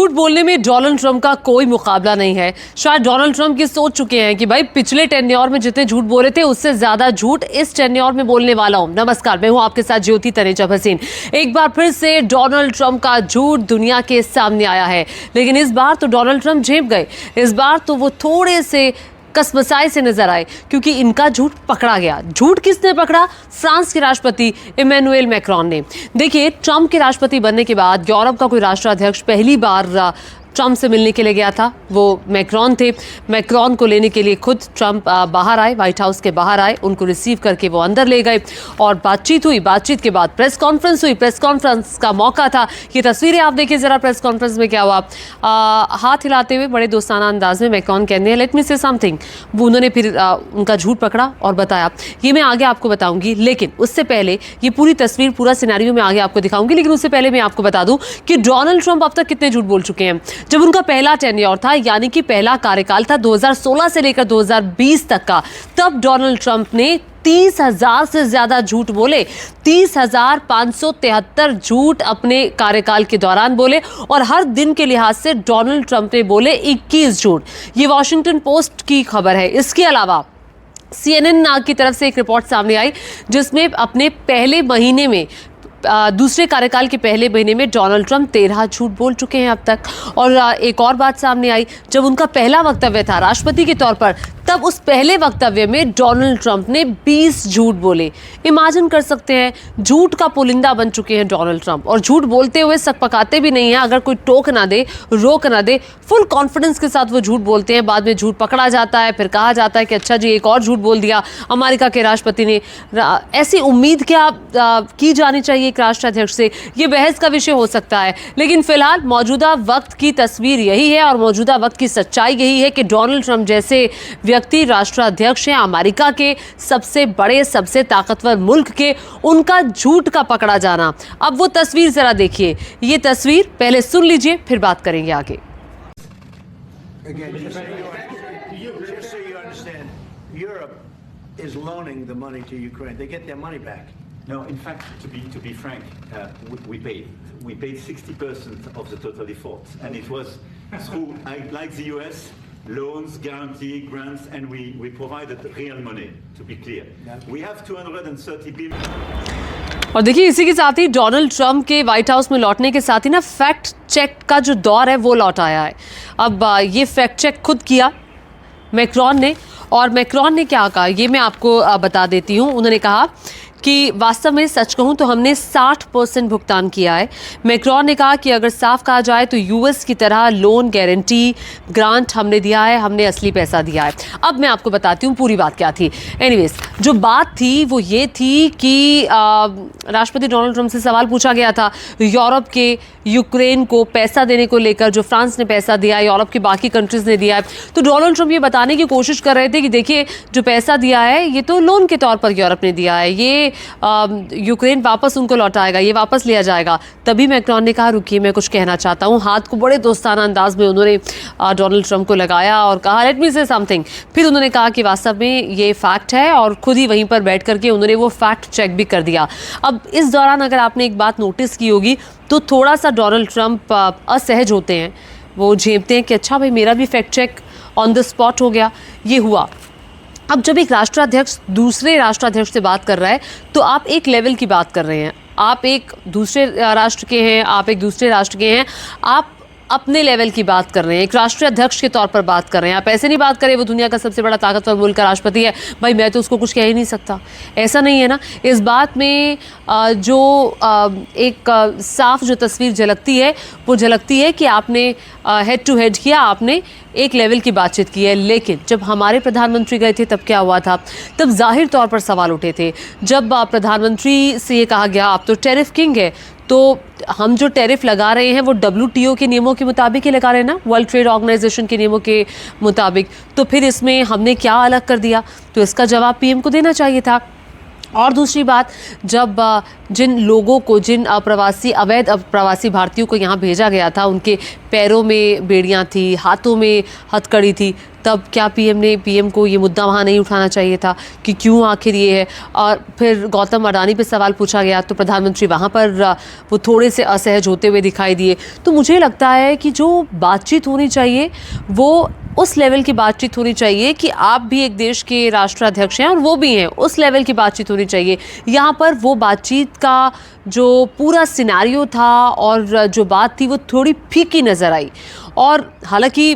झूठ बोलने में डोनाल्ड ट्रंप का कोई मुकाबला नहीं है। शायद डोनाल्ड ट्रंप ये सोच चुके हैं कि भाई पिछले टेन्योर में जितने झूठ बोले थे उससे ज्यादा झूठ इस टेन्योर में बोलने वाला हूं। नमस्कार, मैं हूं आपके साथ ज्योति तनेजा भसीन। एक बार फिर से डोनाल्ड ट्रंप का झूठ दुनिया के सामने आया है, लेकिन इस बार तो डोनाल्ड ट्रंप झेप गए। इस बार तो वो थोड़े से कसमसाई से नजर आए क्योंकि इनका झूठ पकड़ा गया। झूठ किसने पकड़ा? फ्रांस के राष्ट्रपति इमैनुएल मैक्रोन ने। देखिए, ट्रंप के राष्ट्रपति बनने के बाद यूरोप का कोई राष्ट्राध्यक्ष पहली बार ट्रंप से मिलने के लिए गया था, वो मैक्रोन थे। मैक्रोन को लेने के लिए खुद ट्रंप बाहर आए, व्हाइट हाउस के बाहर आए, उनको रिसीव करके वो अंदर ले गए और बातचीत हुई। बातचीत के बाद प्रेस कॉन्फ्रेंस हुई। प्रेस कॉन्फ्रेंस का मौका था। ये तस्वीरें आप देखिए जरा, प्रेस कॉन्फ्रेंस में क्या हुआ। हाथ हिलाते हुए बड़े दोस्ताना अंदाज में मैक्रोन कहने हैं, लेट मी से समथिंग। उन्होंने फिर उनका झूठ पकड़ा और बताया। ये मैं आगे आपको बताऊंगी, लेकिन उससे पहले ये पूरी तस्वीर, पूरा सिनेरियो मैं आगे आपको दिखाऊंगी। लेकिन उससे पहले मैं आपको बता दूं कि डोनाल्ड ट्रंप अब तक कितने झूठ बोल चुके हैं। जब उनका पहला टेन्योर था, यानी कि पहला कार्यकाल था 2016 से लेकर 2020 तक का, तब डोनाल्ड ट्रंप ने 30,000 से ज्यादा झूठ बोले। 30,573 झूठ अपने कार्यकाल के दौरान बोले और हर दिन के लिहाज से डोनाल्ड ट्रंप ने बोले 21 झूठ। ये वॉशिंगटन पोस्ट की खबर है। इसके अलावा CNN की तरफ से एक रिपोर्ट सामने आई जिसमें अपने पहले महीने में, दूसरे कार्यकाल के पहले महीने में डोनाल्ड ट्रंप 13 झूठ बोल चुके हैं अब तक। और एक और बात सामने आई, जब उनका पहला वक्तव्य था राष्ट्रपति के तौर पर, तब उस पहले वक्तव्य में डोनाल्ड ट्रंप ने 20 झूठ बोले। इमेजिन कर सकते हैं, झूठ का पुलिंदा बन चुके हैं डोनाल्ड ट्रंप। और झूठ बोलते हुए सकपकाते भी नहीं है। अगर कोई टोक ना दे, रोक ना दे, फुल कॉन्फिडेंस के साथ वो झूठ बोलते हैं। बाद में झूठ पकड़ा जाता है, फिर कहा जाता है कि अच्छा जी एक और झूठ बोल दिया अमेरिका के राष्ट्रपति ने। ऐसी उम्मीद क्या की जानी चाहिए एक राष्ट्राध्यक्ष से? ये बहस का विषय हो सकता है, लेकिन फिलहाल मौजूदा वक्त की तस्वीर यही है और मौजूदा वक्त की सच्चाई यही है कि डोनाल्ड ट्रंप जैसे व्यक्ति राष्ट्राध्यक्ष हैं अमेरिका के, सबसे बड़े, सबसे ताकतवर मुल्क के, उनका झूठ का पकड़ा जाना। अब वो तस्वीर जरा देखिए। ये तस्वीर पहले सुन लीजिए, फिर बात करेंगे आगे। Is loaning the money to Ukraine. They get their money back. No, in fact, to be frank, we paid 60% of the total effort, and it was through, like the US, loans, guarantee, grants, and we provided real money. To be clear, we have 230 billion. और देखिए, इसी के साथ ही Donald Trump के white house में लौटने के साथ ही ना फैक्ट चेक का जो दौर है वो लौट आया है। अब ये फैक्ट चेक खुद किया मैक्रोन ने, और मैक्रोन ने क्या कहा ये मैं आपको बता देती हूँ। उन्होंने कहा कि वास्तव में सच कहूं तो हमने 60% भुगतान किया है। मैक्रोन ने कहा कि अगर साफ कहा जाए तो यूएस की तरह लोन, गारंटी, ग्रांट हमने दिया है, हमने असली पैसा दिया है। अब मैं आपको बताती हूँ पूरी बात क्या थी। एनीवेज, जो बात थी वो ये थी कि राष्ट्रपति डोनाल्ड ट्रंप से सवाल पूछा गया था यूरोप के यूक्रेन को पैसा देने को लेकर, जो फ्रांस ने पैसा दिया है, यूरोप की बाकी कंट्रीज ने दिया है। तो डोनाल्ड ट्रंप ये बताने की कोशिश कर रहे थे कि देखिए जो पैसा दिया है ये तो लोन के तौर पर यूरोप ने दिया है, ये यूक्रेन वापस उनको लौटाएगा, ये वापस लिया जाएगा। तभी मैक्रोन ने कहा रुकिए, मैं कुछ कहना चाहता हूँ। हाथ को बड़े दोस्ताना अंदाज में उन्होंने डोनाल्ड ट्रंप को लगाया और कहा लेट मी से समथिंग। फिर उन्होंने कहा कि वास्तव में ये फैक्ट है और खुद ही वहीं पर बैठ करके उन्होंने वो फैक्ट चेक भी कर दिया। अब इस दौरान अगर आपने एक बात नोटिस की होगी तो थोड़ा सा डोनाल्ड ट्रंप असहज होते हैं। वो झेपते हैं कि अच्छा भाई मेरा भी fact check on the spot हो गया। ये हुआ। अब जब एक राष्ट्राध्यक्ष दूसरे राष्ट्राध्यक्ष से बात कर रहा है तो आप एक लेवल की बात कर रहे हैं, आप एक दूसरे राष्ट्र के हैं, आप एक दूसरे राष्ट्र के हैं, आप अपने लेवल की बात कर रहे हैं, एक राष्ट्रीय अध्यक्ष के तौर पर बात कर रहे हैं। आप ऐसे नहीं बात करें वो दुनिया का सबसे बड़ा ताकतवर मुल्क का राष्ट्रपति है, भाई मैं तो उसको कुछ कह ही नहीं सकता। ऐसा नहीं है ना। इस बात में जो एक साफ जो तस्वीर झलकती है वो झलकती है कि आपने हेड टू हेड किया, आपने एक लेवल की बातचीत की है। लेकिन जब हमारे प्रधानमंत्री गए थे तब क्या हुआ था? तब जाहिर तौर पर सवाल उठे थे। जब प्रधानमंत्री से ये कहा गया आप तो टैरिफ किंग है, तो हम जो टैरिफ लगा रहे हैं वो WTO के नियमों के मुताबिक ही लगा रहे हैं ना, वर्ल्ड ट्रेड ऑर्गेनाइजेशन के नियमों के मुताबिक। तो फिर इसमें हमने क्या अलग कर दिया? तो इसका जवाब PM को देना चाहिए था। और दूसरी बात, जब जिन लोगों को, जिन अवैध प्रवासी भारतीयों को यहाँ भेजा गया था, उनके पैरों में बेड़ियाँ थी, हाथों में हथकड़ी थी, तब क्या पीएम को ये मुद्दा वहाँ नहीं उठाना चाहिए था कि क्यों आखिर ये है? और फिर गौतम अडानी पे सवाल पूछा गया तो प्रधानमंत्री वहाँ पर वो थोड़े से असहज होते हुए दिखाई दिए। तो मुझे लगता है कि जो बातचीत होनी चाहिए वो उस लेवल की बातचीत होनी चाहिए कि आप भी एक देश के राष्ट्राध्यक्ष हैं और वो भी हैं, उस लेवल की बातचीत होनी चाहिए। यहाँ पर वो बातचीत का जो पूरा सिनेरियो था और जो बात थी वो थोड़ी फीकी नज़र आई। और हालांकि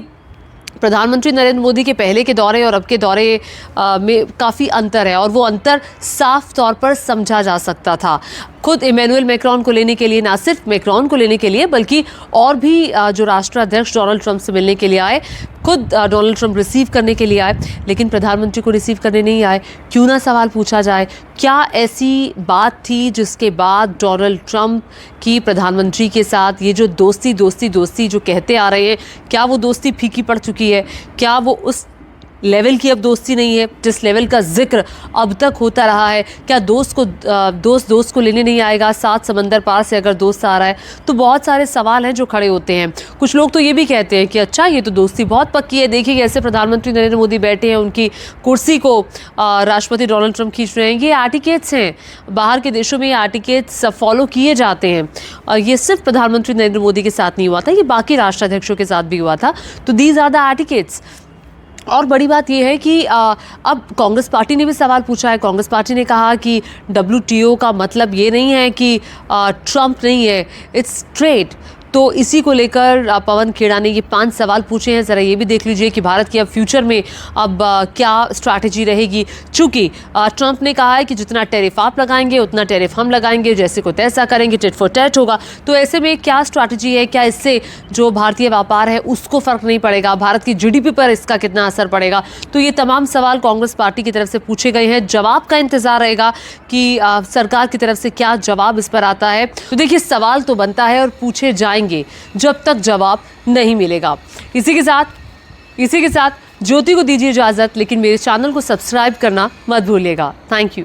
प्रधानमंत्री नरेंद्र मोदी के पहले के दौरे और अब के दौरे में काफ़ी अंतर है और वो अंतर साफ तौर पर समझा जा सकता था। खुद इमैनुअल मैक्रोन को लेने के लिए, ना सिर्फ मैक्रोन को लेने के लिए बल्कि और भी जो राष्ट्राध्यक्ष डोनाल्ड ट्रंप से मिलने के लिए आए, खुद डोनाल्ड ट्रंप रिसीव करने के लिए आए, लेकिन प्रधानमंत्री को रिसीव करने नहीं आए। क्यों ना सवाल पूछा जाए, क्या ऐसी बात थी जिसके बाद डोनाल्ड ट्रंप की प्रधानमंत्री के साथ ये जो दोस्ती जो कहते आ रहे हैं, क्या वो दोस्ती फीकी पड़ चुकी है? क्या वो उस लेवल की अब दोस्ती नहीं है जिस लेवल का जिक्र अब तक होता रहा है? क्या दोस्त को लेने नहीं आएगा? 7 समंदर पार से अगर दोस्त आ रहा है तो बहुत सारे सवाल हैं जो खड़े होते हैं। कुछ लोग तो ये भी कहते हैं कि अच्छा, ये तो दोस्ती बहुत पक्की है, देखिए कैसे प्रधानमंत्री नरेंद्र मोदी बैठे हैं, उनकी कुर्सी को राष्ट्रपति डोनाल्ड ट्रंप खींच रहे हैं। ये आर्टिकेट्स हैं, बाहर के देशों में ये आर्टिकेट्स फॉलो किए जाते हैं। ये सिर्फ प्रधानमंत्री नरेंद्र मोदी के साथ नहीं हुआ था, ये बाकी राष्ट्राध्यक्षों के साथ भी हुआ था। तो दीज आर द आर्टिकेट्स। और बड़ी बात यह है कि अब कांग्रेस पार्टी ने भी सवाल पूछा है। कांग्रेस पार्टी ने कहा कि WTO का मतलब ये नहीं है कि ट्रंप नहीं है, इट्स ट्रेड। तो इसी को लेकर पवन खेड़ा ने ये 5 सवाल पूछे हैं। ज़रा ये भी देख लीजिए कि भारत की अब फ्यूचर में अब क्या स्ट्रैटेजी रहेगी। चूँकि ट्रंप ने कहा है कि जितना टैरिफ आप लगाएंगे उतना टैरिफ हम लगाएंगे, जैसे को तैसा करेंगे, टिट फॉर टैट होगा। तो ऐसे में क्या स्ट्रैटेजी है? क्या इससे जो भारतीय व्यापार है उसको फ़र्क नहीं पड़ेगा? भारत की GDP पर इसका कितना असर पड़ेगा? तो ये तमाम सवाल कांग्रेस पार्टी की तरफ से पूछे गए हैं। जवाब का इंतज़ार रहेगा कि सरकार की तरफ से क्या जवाब इस पर आता है। तो देखिए, सवाल तो बनता है और पूछे जाएंगे जब तक जवाब नहीं मिलेगा। इसी के साथ ज्योति को दीजिए इजाजत, लेकिन मेरे चैनल को सब्सक्राइब करना मत भूलिएगा। Thank you.